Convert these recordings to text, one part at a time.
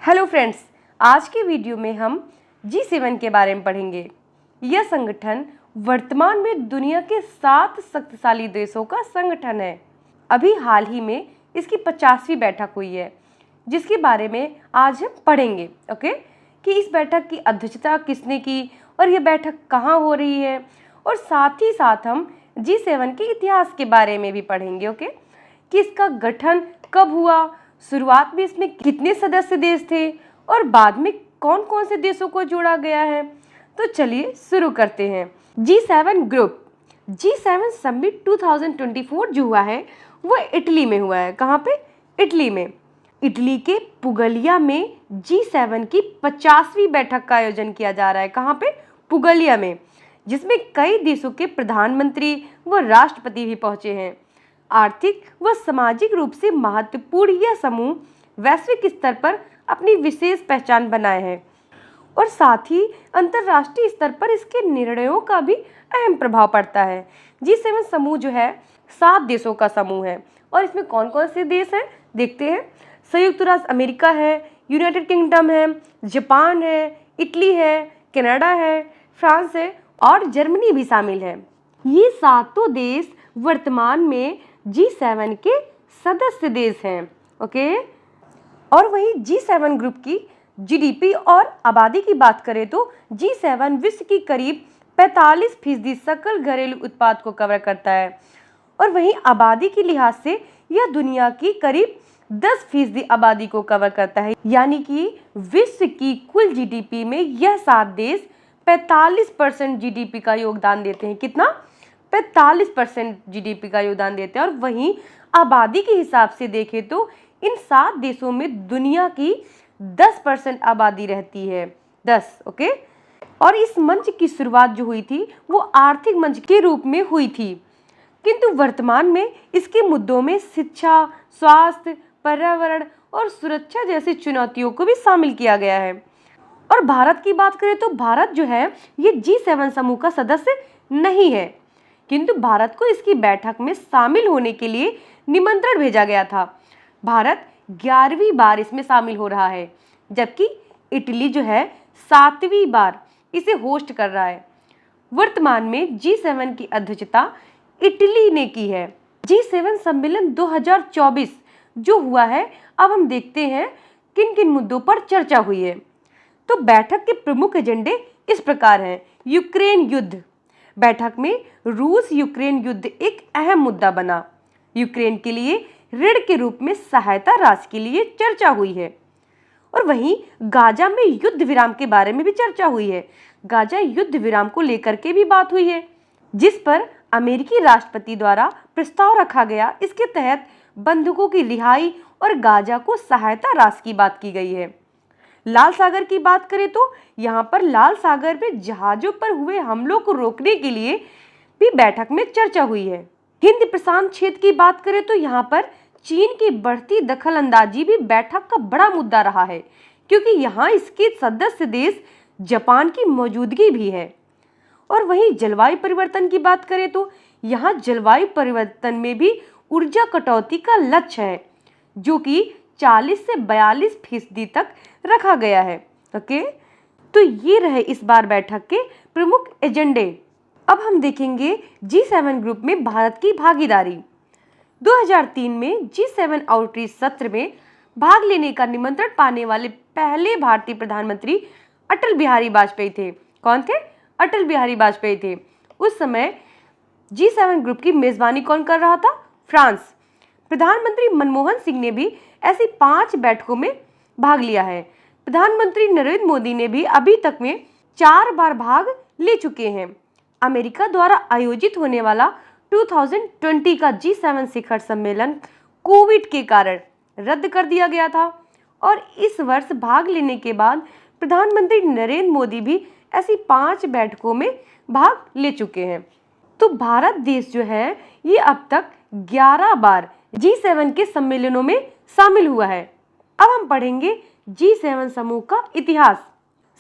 Hello friends, आज की video में हम G7 के बारे में पढ़ेंगे। यह संगठन वर्तमान में दुनिया के 7 शक्तिशाली देशों का संगठन है। अभी हाल ही में इसकी 50वीं बैठक हुई है, जिसके बारे में आज हम पढ़ेंगे। कि इस बैठक की अध्यक्षता किसने की और यह बैठक कहाँ हो रही है, और साथ ही साथ हम G7 के इतिहास के बारे में भी पढ़ेंगे। कि इसका गठन कब हुआ, शुरुआत में इसमें कितने सदस्य देश थे और बाद में कौन कौन से देशों को जोड़ा गया है। तो चलिए शुरू करते हैं। G7 ग्रुप, G7 समिट 2024 जो हुआ है वह इटली में हुआ है। कहाँ पे? इटली में। इटली के पुगलिया में G7 की 50वीं बैठक का आयोजन किया जा रहा है। कहाँ पे? पुगलिया में, जिसमें कई देशों के प्रधानमंत्री व राष्ट्रपति भी पहुंचे हैं। आर्थिक व सामाजिक रूप से महत्वपूर्ण यह समूह वैश्विक स्तर पर अपनी विशेष पहचान बनाए है और साथ ही अंतर्राष्ट्रीय स्तर पर इसके निर्णयों का भी अहम प्रभाव पड़ता है। G7 समूह जो है 7 देशों का समूह है और इसमें कौन कौन से देश हैं देखते हैं। संयुक्त राज्य अमेरिका है, यूनाइटेड किंगडम है, जापान है, इटली है, कनाडा है, फ्रांस है और जर्मनी भी शामिल है। ये सातों देश वर्तमान में G7 के सदस्य देश हैं। और वहीं G7 ग्रुप की जीडीपी और आबादी की बात करें तो G7 विश्व की करीब 45% सकल घरेलू उत्पाद को कवर करता है और वहीं आबादी के लिहाज से यह दुनिया की करीब 10% आबादी को कवर करता है। यानी कि विश्व की कुल जीडीपी में यह 7 देश 45% जीडीपी का योगदान देते हैं। कितना? 45% जीडीपी का योगदान देते हैं। और वहीं आबादी के हिसाब से देखें तो इन 7 देशों में दुनिया की 10% आबादी रहती है। 10। और इस मंच की शुरुआत जो हुई थी वो आर्थिक मंच के रूप में हुई थी, किंतु वर्तमान में इसके मुद्दों में शिक्षा, स्वास्थ्य, पर्यावरण और सुरक्षा जैसी चुनौतियों को भी शामिल किया गया है। और भारत की बात करें तो भारत जो है ये G7 समूह का सदस्य नहीं है, किंतु भारत को इसकी बैठक में शामिल होने के लिए निमंत्रण भेजा गया था। भारत 11वीं बार इसमें शामिल हो रहा है, जबकि इटली जो है 7वीं बार इसे होस्ट कर रहा है। वर्तमान में G7 की अध्यक्षता इटली ने की है। G7 सम्मेलन 2024 जो हुआ है, अब हम देखते हैं किन किन मुद्दों पर चर्चा हुई है। तो बैठक के प्रमुख एजेंडे इस प्रकार हैं। यूक्रेन युद्ध, बैठक में रूस यूक्रेन युद्ध एक अहम मुद्दा बना। यूक्रेन के लिए ऋण के रूप में सहायता राशि के लिए चर्चा हुई है। और वहीं गाजा में युद्ध विराम के बारे में भी चर्चा हुई है। गाजा युद्ध विराम को लेकर के भी बात हुई है, जिस पर अमेरिकी राष्ट्रपति द्वारा प्रस्ताव रखा गया। इसके तहत बंधकों की रिहाई और गाजा को सहायता राशि की बात की गई है। लाल सागर की बात करें तो यहाँ पर लाल सागर में जहाजों पर हुए हमलों को रोकने के लिए भी बैठक में चर्चा हुई है। हिंद प्रशांत क्षेत्र की बात करें तो यहाँ पर चीन की बढ़ती दखल अंदाजी भी बैठक का बड़ा मुद्दा रहा है, क्योंकि यहाँ इसके सदस्य देश जापान की मौजूदगी भी है। और वहीं जलवायु परिवर्तन की बात करें तो यहाँ जलवायु परिवर्तन में भी ऊर्जा कटौती का लक्ष्य है, जो कि 40 से 42% तक रखा गया है। तो ये रहे इस बार बैठक के प्रमुख एजेंडे। अब हम देखेंगे G7 ग्रुप में भारत की भागीदारी। 2003 में G7 आउटरीच सत्र में भाग लेने का निमंत्रण पाने वाले पहले भारतीय प्रधानमंत्री अटल बिहारी वाजपेयी थे। कौन थे? अटल बिहारी वाजपेयी थे। उस समय G7 ग्रुप की मेजबानी कौन कर रहा था? फ्रांस। प्रधानमंत्री मनमोहन सिंह ने भी ऐसी 5 बैठकों में भाग लिया है। प्रधानमंत्री नरेंद्र मोदी ने भी अभी तक में 4 बार भाग ले चुके हैं। अमेरिका द्वारा आयोजित होने वाला 2020 का G7 शिखर सम्मेलन कोविड के कारण रद्द कर दिया गया था और इस वर्ष भाग लेने के बाद प्रधानमंत्री नरेंद्र मोदी भी ऐसी 5 बैठकों में भाग ले चुके हैं। तो भारत देश जो है ये अब तक 11 बार G7 के सम्मेलनों में शामिल हुआ है। अब हम पढ़ेंगे G7 समूह का इतिहास।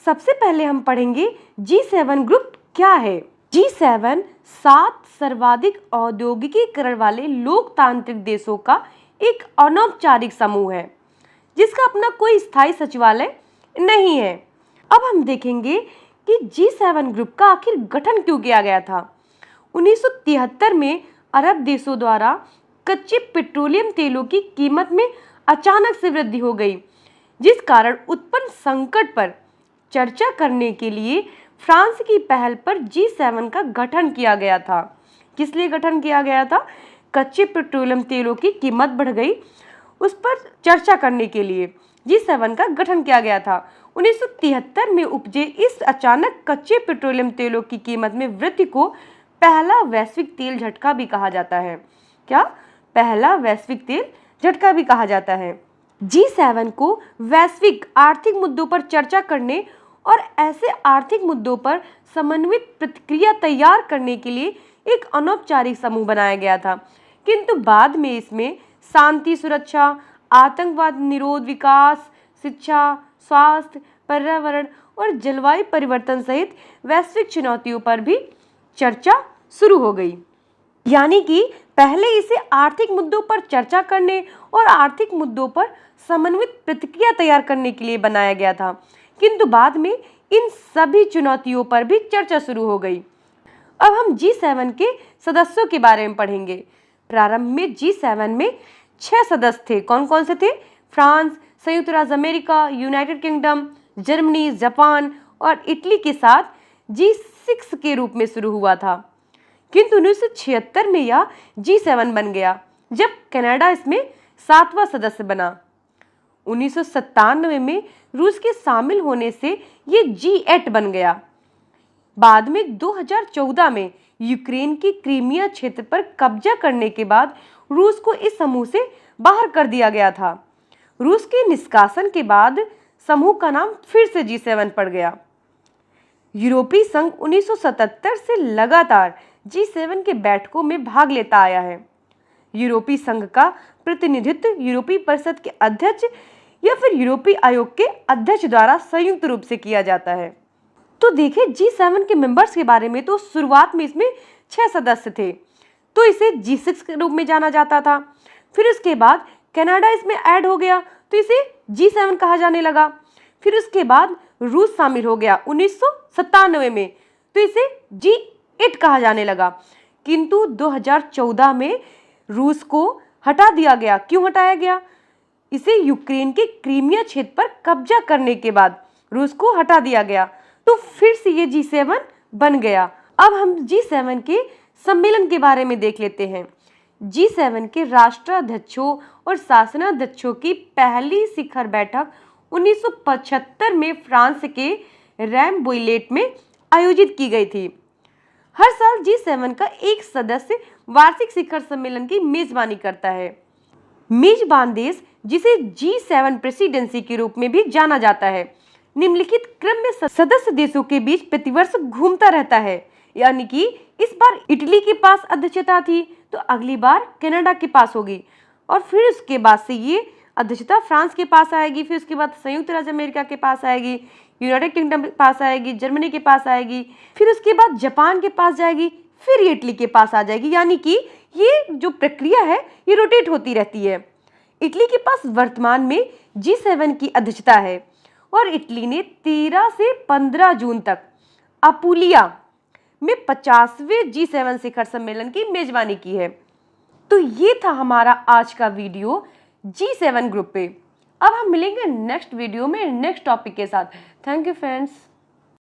सबसे पहले हम पढ़ेंगे G7 ग्रुप क्या है। G7 7 सर्वाधिक औद्योगिकीकरण वाले लोकतांत्रिक देशों का एक अनौपचारिक समूह है, जिसका अपना कोई स्थायी सचिवालय नहीं है। अब हम देखेंगे कि G7 ग्रुप का आखिर गठन क्यों किया गया था। 1973 में अरब देशों द्वारा कच्चे पेट्रोलियम तेलों की कीमत में अचानक से वृद्धि हो गई, जिस कारण उत्पन्न संकट पर चर्चा करने के लिए फ्रांस की पहल पर G7 का गठन किया गया था। किस लिए गठन किया गया था? कच्चे पेट्रोलियम तेलों की कीमत बढ़ गई, उस पर चर्चा करने के लिए G7 का गठन किया गया था। 1973 में उपजे इस अचानक कच्चे पेट्रोलियम तेलों की कीमत में वृद्धि को पहला वैश्विक तेल झटका भी कहा जाता है। क्या? पहला वैश्विक तेल झटका भी कहा जाता है। G7 को वैश्विक आर्थिक मुद्दों पर चर्चा करने और ऐसे आर्थिक मुद्दों पर समन्वित प्रतिक्रिया तैयार करने के लिए एक अनौपचारिक समूह बनाया गया था, किंतु बाद में इसमें शांति, सुरक्षा, आतंकवाद निरोध, विकास, शिक्षा, स्वास्थ्य, पर्यावरण और जलवायु परिवर्तन सहित वैश्विक चुनौतियों पर भी चर्चा शुरू हो गई। यानी कि पहले इसे आर्थिक मुद्दों पर चर्चा करने और आर्थिक मुद्दों पर समन्वित प्रतिक्रिया तैयार करने के लिए बनाया गया था, किंतु बाद में इन सभी चुनौतियों पर भी चर्चा शुरू हो गई। अब हम G7 के सदस्यों के बारे में पढ़ेंगे। प्रारंभ में G7 में 6 सदस्य थे। कौन कौन से थे? फ्रांस, संयुक्त राज्य America, United kingdom, Germany, Japan और इटली के साथ G6 के रूप में शुरू हुआ था, किंतु 1976 में यह G7 बन गया, जब कनाडा इसमें 7वां सदस्य बना। 1997 में रूस के शामिल होने से ये G8 बन गया। बाद में 2014 में यूक्रेन की क्रीमिया क्षेत्र पर कब्जा करने के बाद रूस को इस समूह से बाहर कर दिया गया था। रूस के निष्कासन के बाद समूह का नाम फिर से G7 पड़ गया। यूरोपीय संघ 1977 से लगातार G7 के बैठकों में भाग लेता आया है। यूरोपीय संघ का प्रतिनिधित्व यूरोपीय परिषद के अध्यक्ष या फिर यूरोपीय आयोग के अध्यक्ष द्वारा संयुक्त रूप से किया जाता है। तो देखिए G7 के मेंबर्स के बारे में, तो शुरुआत में इसमें 6 सदस्य थे, तो इसे G6 के रूप में जाना जाता था। फिर उसके बाद कनाडा इसमें ऐड हो गया, तो इसे G7 कहा जाने लगा। फिर उसके बाद रूस शामिल हो गया 1997 में, तो इसे G8 कहा जाने लगा। किंतु 2014 में रूस को हटा दिया गया। क्यों हटाया गया? इसे यूक्रेन के क्रीमिया क्षेत्र पर कब्जा करने के बाद रूस को हटा दिया गया, तो फिर से ये G7 बन गया। अब हम G7 के सम्मेलन के बारे में देख लेते हैं। G7 के राष्ट्राध्यक्षों और शासनाध्यक्षों की पहली शिखर बैठक 1975 में फ्रांस के रैम्बोइलेट में आयोजित की गई थी। हर साल G7 का एक सदस्य वार्षिक शिखर सम्मेलन की मेजबानी करता है। मेजबान देश, जिसे G7 प्रेसिडेंसी के रूप में भी जाना जाता है, निम्नलिखित क्रम में सदस्य देशों के बीच प्रतिवर्ष घूमता रहता है। यानी कि इस बार इटली के पास अध्यक्षता थी, तो अगली बार कनाडा के पास होगी, और फिर उसके बाद से ये अध्यक्षता फ्रांस के पास आएगी, फिर उसके बाद संयुक्त राज्य अमेरिका के पास आएगी, यूनाइटेड किंगडम के पास आएगी, जर्मनी के पास आएगी, फिर उसके बाद जापान के पास जाएगी, फिर ये इटली के पास आ जाएगी। यानी कि ये जो प्रक्रिया है ये रोटेट होती रहती है। इटली के पास वर्तमान में G7 की अध्यक्षता है और इटली ने 13 से 15 जून तक अपुलिया में 50वें G7 शिखर सम्मेलन की मेजबानी की है। तो ये था हमारा आज का वीडियो G7 ग्रुप पे। अब हम मिलेंगे नेक्स्ट वीडियो में नेक्स्ट टॉपिक के साथ। Thank you friends.